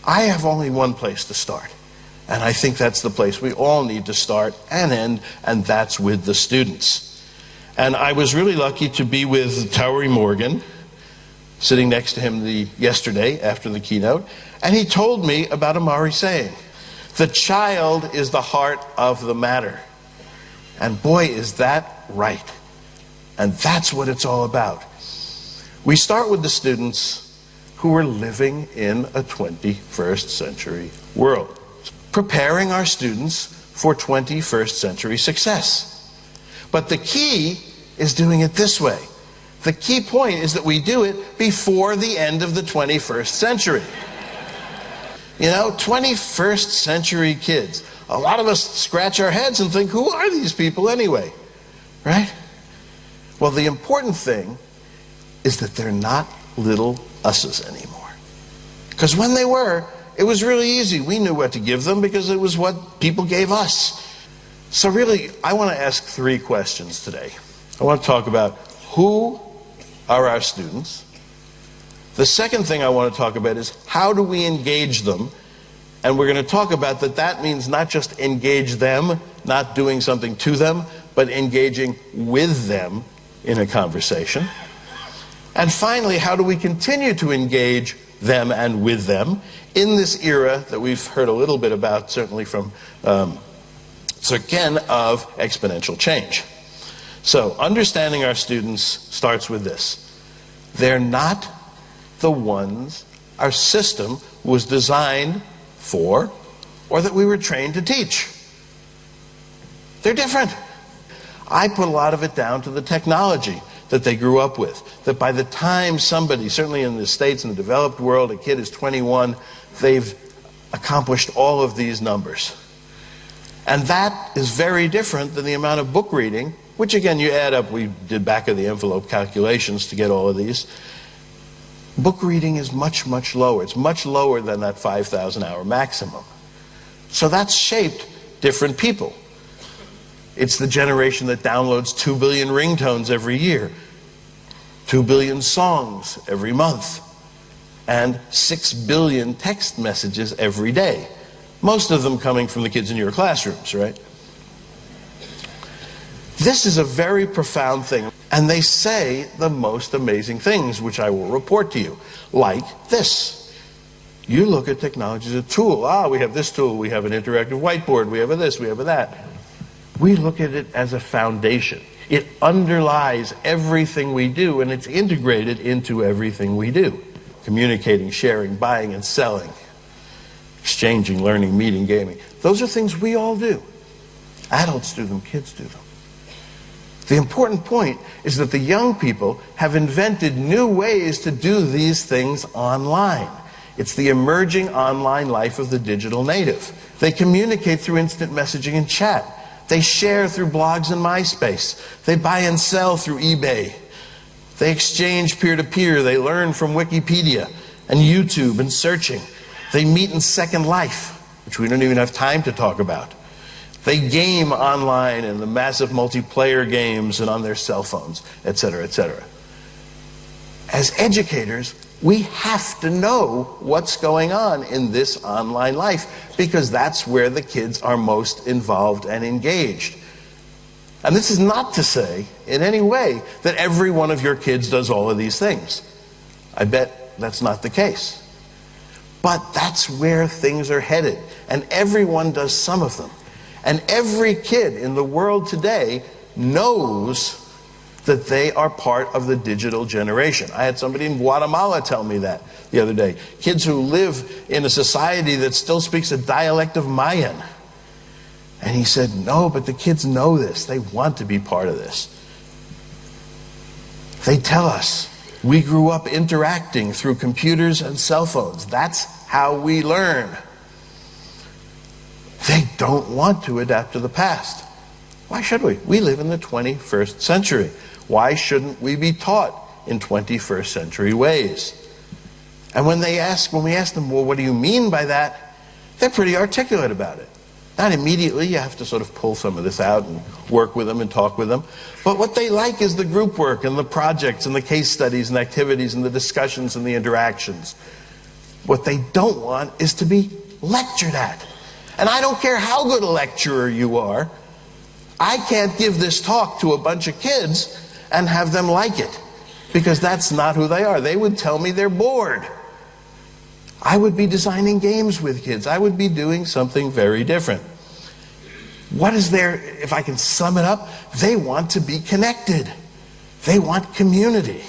I have only one place to start. And I think that's the place we all need to start and end, and that's with the students. And I was really lucky to be with Towery Morgan, sitting next to him yesterday after the keynote, and he told me about a Maori saying, "The child is the heart of the matter." And boy, is that right. And that's what it's all about. We start with the students who are living in a 21st century world, preparing our students for 21st century success. But the key is doing it this way. The key point is that we do it before the end of the 21st century. You know, 21st century kids. A lot of us scratch our heads and think, who are these people anyway? Right? Well, the important thing is that they're not little us's anymore. Because when they were, it was really easy. We knew what to give them because it was what people gave us. So really, I want to ask 3 questions today. I want to talk about who are our students. The second thing I want to talk about is how do we engage them? And we're going to talk about that means not just engage them, not doing something to them, but engaging with them in a conversation. And finally, how do we continue to engage them and with them in this era that we've heard a little bit about, certainly from Zerken, of exponential change. So understanding our students starts with this. They're not the ones our system was designed for or that we were trained to teach. They're different. I put a lot of it down to the technology that they grew up with. That by the time somebody, certainly in the States, in the developed world, a kid is 21, they've accomplished all of these numbers. And that is very different than the amount of book reading, which again, you add up, we did back of the envelope calculations to get all of these. Book reading is much, much lower. It's much lower than that 5,000 hour maximum. So that's shaped different people. It's the generation that downloads 2 billion ringtones every year, 2 billion songs every month, and 6 billion text messages every day. Most of them coming from the kids in your classrooms, right? This is a very profound thing. And they say the most amazing things, which I will report to you, like this. You look at technology as a tool. We have this tool, we have an interactive whiteboard, we have a this, we have a that. We look at it as a foundation. It underlies everything we do, and it's integrated into everything we do. Communicating, sharing, buying and selling, exchanging, learning, meeting, gaming. Those are things we all do. Adults do them, kids do them. The important point is that the young people have invented new ways to do these things online. It's the emerging online life of the digital native. They communicate through instant messaging and chat. They share through blogs and MySpace. They buy and sell through eBay. They exchange peer-to-peer. They learn from Wikipedia and YouTube and searching. They meet in Second Life, which we don't even have time to talk about. They game online in the massive multiplayer games and on their cell phones, etc., etc. As educators, we have to know what's going on in this online life because that's where the kids are most involved and engaged. And this is not to say in any way that every one of your kids does all of these things. I bet that's not the case. But that's where things are headed, and everyone does some of them. And every kid in the world today knows that they are part of the digital generation. I had somebody in Guatemala tell me that the other day. Kids who live in a society that still speaks a dialect of Mayan. And he said, no, but the kids know this. They want to be part of this. They tell us, we grew up interacting through computers and cell phones. That's how we learn. They don't want to adapt to the past. Why should we? We live in the 21st century. Why shouldn't we be taught in 21st century ways? And when we ask them, well, what do you mean by that? They're pretty articulate about it. Not immediately, you have to sort of pull some of this out and work with them and talk with them. But what they like is the group work and the projects and the case studies and activities and the discussions and the interactions. What they don't want is to be lectured at. And I don't care how good a lecturer you are, I can't give this talk to a bunch of kids and have them like it, because that's not who they are. They would tell me they're bored. I would be designing games with kids. I would be doing something very different. What is there, if I can sum it up, they want to be connected. They want community.